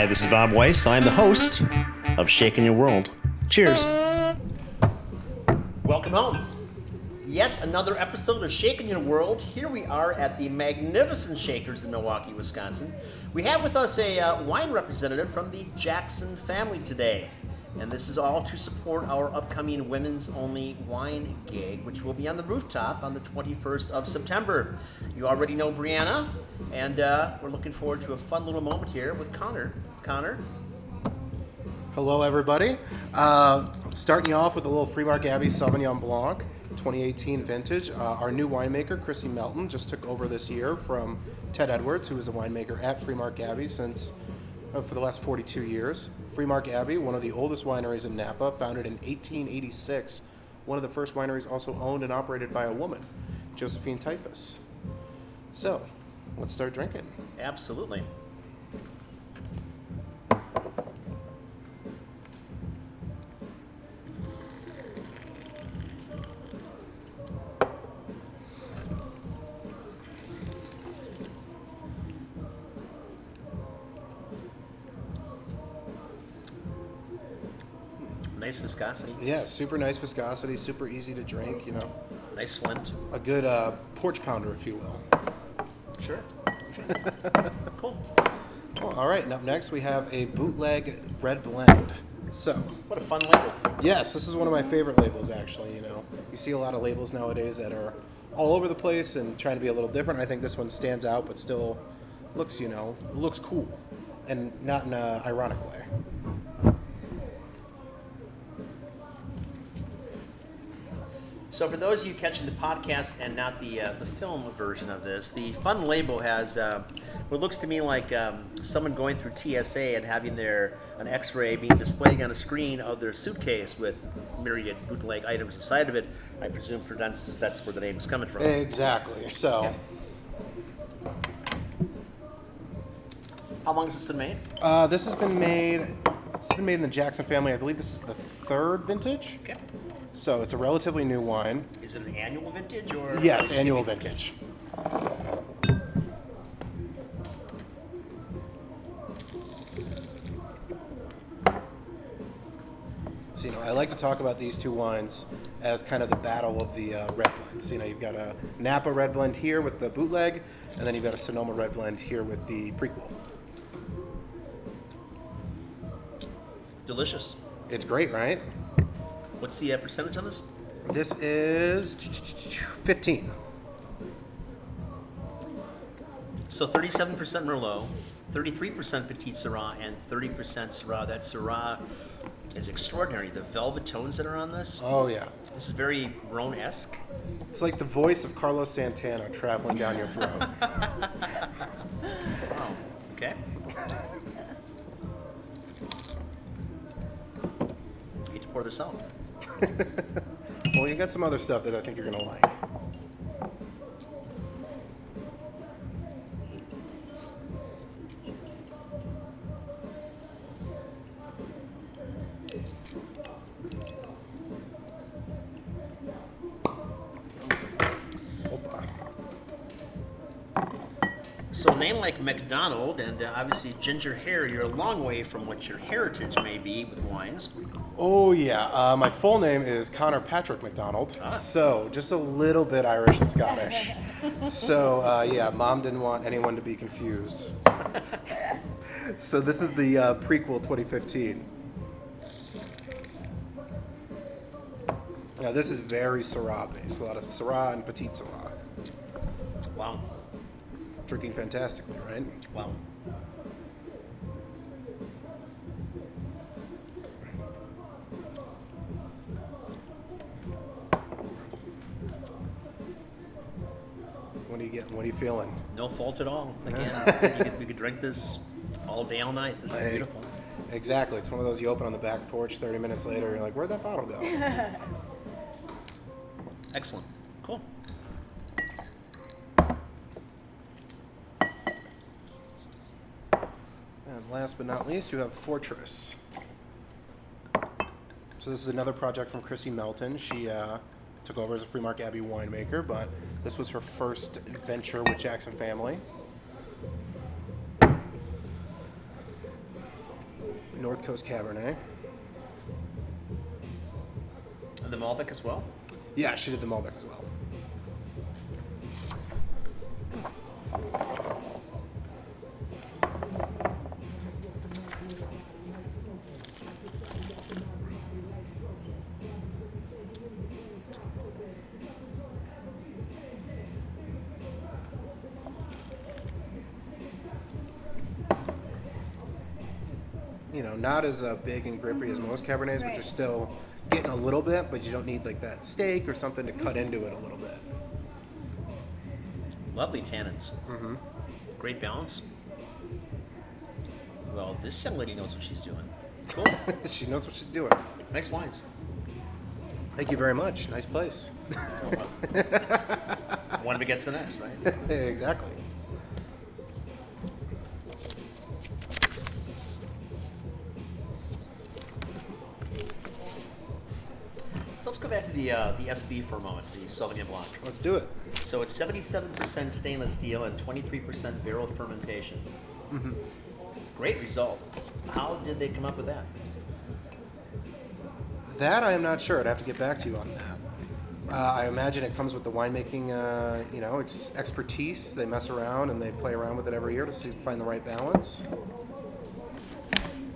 Hi, this is Bob Weiss. I'm the host of Shaking Your World. Cheers. Welcome home. Yet another episode of Shaking Your World. Here we are at the magnificent Shakers in Milwaukee, Wisconsin. We have with us a wine representative from the Jackson family today. And this is all to support our upcoming women's only wine gig, which will be on the rooftop on the 21st of September. You already know Breanna, and we're looking forward to a fun little moment here with Connor. Connor? Hello, everybody. Starting you off with a little Freemark Abbey Sauvignon Blanc, 2018 vintage. Our new winemaker, Chrissy Melton, just took over this year from Ted Edwards, who is a winemaker at Freemark Abbey for the last 42 years. Freemark Abbey, one of the oldest wineries in Napa, founded in 1886. One of the first wineries also owned and operated by a woman, Josephine Typhus. So, let's start drinking. Absolutely. Nice viscosity. Yeah, super nice viscosity, super easy to drink, Nice flint. A good porch pounder, if you will. Sure. Cool. Well, all right, and up next we have a bootleg red blend. So, What a fun label. yes, this is one of my favorite labels, actually. You see a lot of labels nowadays that are all over the place and trying to be a little different. I think this one stands out, but still looks cool, and not in an ironic way. So for those of you catching the podcast and not the film version of this, the fun label has what looks to me like someone going through TSA and having an X-ray being displayed on a screen of their suitcase with myriad bootleg items inside of it. I presume that's where the name is coming from. Exactly. So, Yeah. How long has this been made? this has been made. This has been made in the Jackson family. I believe this is the third vintage. Okay. So it's a relatively new wine. Is it an annual vintage or? Yes, annual vintage. So, I like to talk about these two wines as kind of the battle of the red blends. You've got a Napa red blend here with the bootleg, and then you've got a Sonoma red blend here with the prequel. Delicious. It's great, right? What's the percentage on this? This is 15. So 37% Merlot, 33% Petit Syrah, and 30% Syrah. That Syrah is extraordinary. The velvet tones that are on this. Oh, yeah. This is very Rhone-esque. It's like the voice of Carlos Santana traveling down your throat. Wow. Okay. Need to pour this out. Well, you got some other stuff that I think you're going to like. So a name like McDonald and obviously ginger hair, you're a long way from what your heritage may be with wines. Oh, yeah. My full name is Connor Patrick McDonald. Ah. So, just a little bit Irish and Scottish. So, yeah, Mom didn't want anyone to be confused. So, this is the prequel 2015. Now, this is very Syrah based. A lot of Syrah and Petit Syrah. Wow. Drinking fantastically, right? Wow. What are you getting? What are you feeling? No fault at all. Again, we could drink this all day, all night. This is beautiful. Exactly. It's one of those you open on the back porch 30 minutes later, you're like, where'd that bottle go? Excellent. Cool. And last but not least, you have Fortress. So this is another project from Chrissy Melton. She took over as a Freemark Abbey winemaker, but this was her first venture with Jackson family. North Coast Cabernet. And the Malbec as well? Yeah, she did the Malbec as well. You know, not as big and grippy as most Cabernets, but Right. you're still getting a little bit, but you don't need like that steak or something to cut into it a little bit. Lovely tannins. Mm-hmm. Great balance. Well, this young lady knows what she's doing. Cool. She knows what she's doing. Nice wines. Thank you very much. Nice place. One begets the next, right? Exactly. So let's go back to the SB for a moment, the Sauvignon Blanc. Let's do it. So it's 77% stainless steel and 23% barrel fermentation. Mm-hmm. Great result. How did they come up with that? That I am not sure. I'd have to get back to you on that. I imagine it comes with the winemaking, it's expertise. They mess around and they play around with it every year to find the right balance.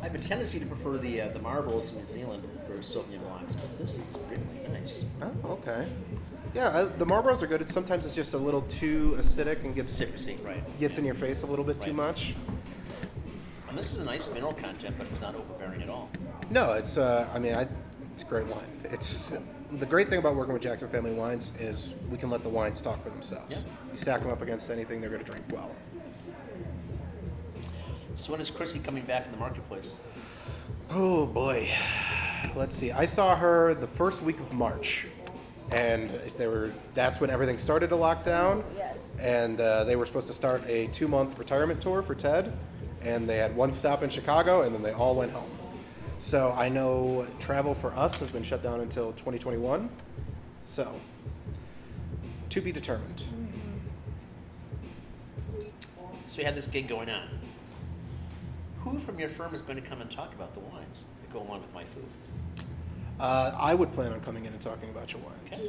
I have a tendency to prefer the marbles in New Zealand for Sauvignon Blancs, but this is really nice. Oh, okay. Yeah, the Marlboros are good. Sometimes it's just a little too acidic and gets Citrusy, right. in your face a little bit too Right. much. And this is a nice mineral content, but it's not overbearing at all. No, it's it's great wine. It's the great thing about working with Jackson Family Wines is we can let the wines talk for themselves. Yeah. You stack them up against anything, they're going to drink well. So when is Chrissy coming back in the marketplace? Oh boy, let's see. I saw her the first week of March, and that's when everything started to lock down. Yes. And they were supposed to start a 2-month retirement tour for Ted, and they had one stop in Chicago, and then they all went home. So I know travel for us has been shut down until 2021. So to be determined. So you had this gig going on. Who from your firm is going to come and talk about the wines that go along with my food? I would plan on coming in and talking about your wines. Okay.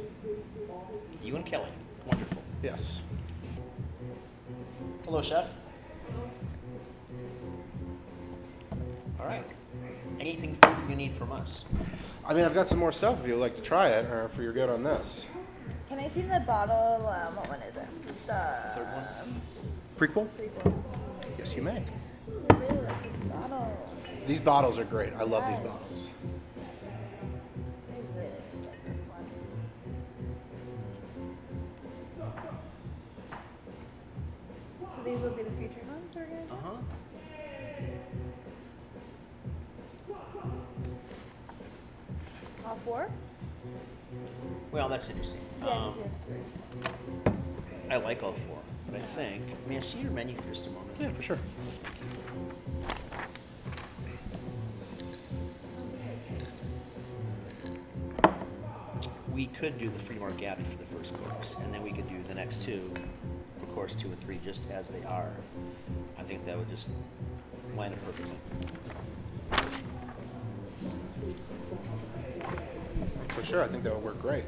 You and Kelly. Wonderful. Yes. Hello, Chef. All right. Anything further you need from us? I mean, I've got some more stuff if you'd like to try it, or if you're good on this. Can I see the bottle? What one is it? The Third one? Prequel? prequel. Yes, you may. I really like this bottle. These bottles are great. I love these Yes. bottles. I really like this one. So these will be the featured ones, or good? Uh-huh. All four? Well, that's interesting. Yeah, 'cause we have three. I like all four, but I think... May I see your menu for just a moment? Yeah, for sure. We could do the Fremont Gabby for the first course, and then we could do the next two for course 2 and 3 just as they are. I think that would just line up perfectly. For sure. I think that would work great.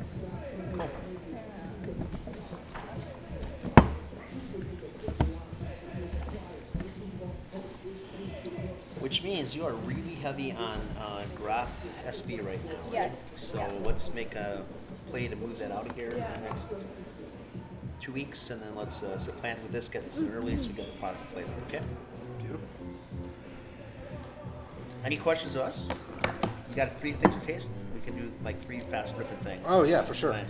Cool. Which means you are really heavy on Graf SB right now. Yes. So Yeah. let's make a play to move that out of here in Yeah. the next 2 weeks, and then let's supplant with this, get this in early so we get the product to play with, okay? Beautiful. Any questions of us? You got 3 things to taste? We can do like 3 fast ripping things. Oh, yeah, for sure. I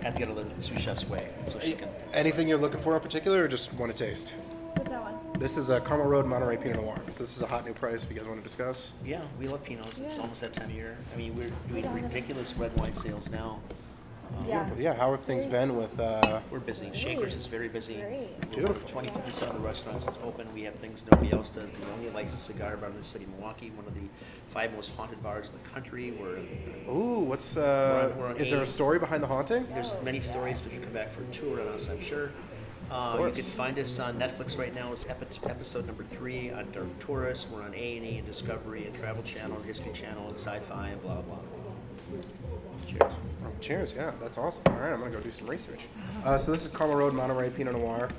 have to get a little sous chef's way so she can. Anything you're looking for in particular, or just want to taste? What's that one? This is a Carmel Road Monterey Pinot Noir. So this is a hot new price if you guys want to discuss. Yeah, we love Pinots. It's Yeah. almost that time of year. I mean, we're doing ridiculous red and white sales now. Yeah. Yeah, how have things been with... We're busy. Shakers is very busy. Great. Beautiful. 20% of the restaurants is open. We have things nobody else does. The only licensed cigar bar in the city of Milwaukee, one of the 5 most haunted bars in the country. Ooh, what's... We're on is there a eight. story behind the haunting? There's many stories. We can come back for a tour on us, I'm sure. Of You course. can find us on Netflix right now. It's episode number 3 on Dark Tourist. We're on A&E and Discovery and Travel Channel and History Channel and Sci-Fi and blah, blah. Cheers. Oh, cheers, yeah, that's awesome. All right, I'm gonna go do some research. So this is Carmel Road Monterey Pinot Noir.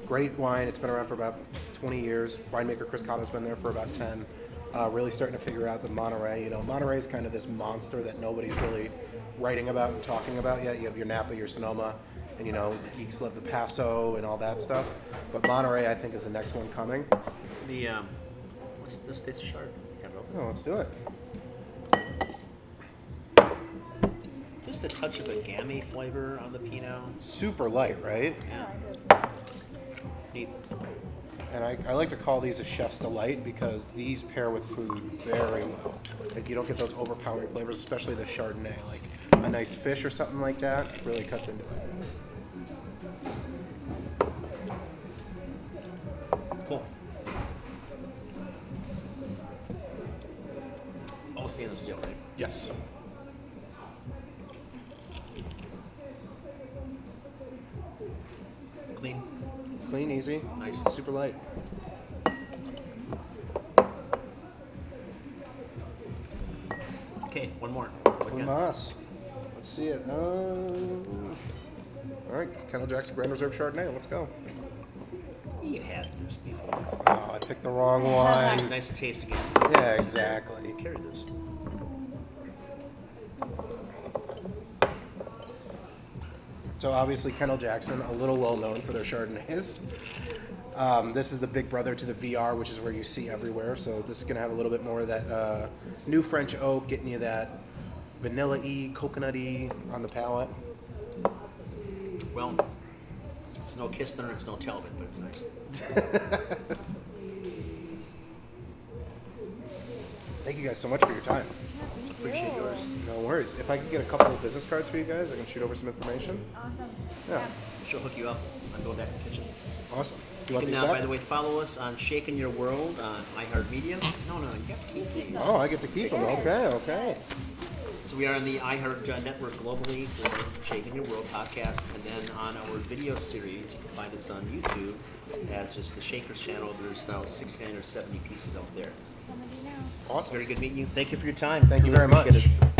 Great wine. It's been around for about 20 years. Winemaker Chris Cotto's been there for about 10. Really starting to figure out the Monterey. You know, Monterey is kind of this monster that nobody's really writing about and talking about yet. You have your Napa, your Sonoma, and you know, geeks love the Paso and all that stuff. But Monterey, I think, is the next one coming. What's this taste of Chard? Oh, let's do it. Just a touch of a gamay flavor on the Pinot. Super light, right? Yeah. Neat. And I like to call these a chef's delight because these pair with food very well. Like you don't get those overpowering flavors, especially the Chardonnay. Like a nice fish or something like that really cuts into it. Cool. All stainless steel, right? Yes. Clean. Clean, easy, Nice. super light. Okay, one more. What you got? Mas. Let's see it. All right, Kendall Jackson Grand Reserve Chardonnay. Let's go. You had this before. Oh, I picked the wrong one. Nice to taste again. Yeah, exactly. You carry this. So obviously Kendall Jackson, a little well known for their Chardonnays. This is the big brother to the VR, which is where you see everywhere. So this is going to have a little bit more of that new French oak, getting you that vanilla-y, coconut-y on the palate. Well, it's no Kistner, it's no Talbot, but it's nice. Thank you guys so much for your time. Appreciate yours. No worries. If I could get a couple of business cards for you guys, I can shoot over some information. Awesome. Yeah. She'll hook you up. I'm going back to the kitchen. Awesome. Do You you want can, these back? by the way, follow us on Shaking Your World on iHeartMedia. No, you have to keep these. Oh, I get to keep them. Okay, okay. So we are on the iHeart network globally for Shaking Your World podcast, and then on our video series, you can find us on YouTube as just the Shakers channel. There's now 69 or 70 pieces out there. Somebody now. Awesome. Very good meeting you. Thank you for your time. Thank you Really very much. appreciate it.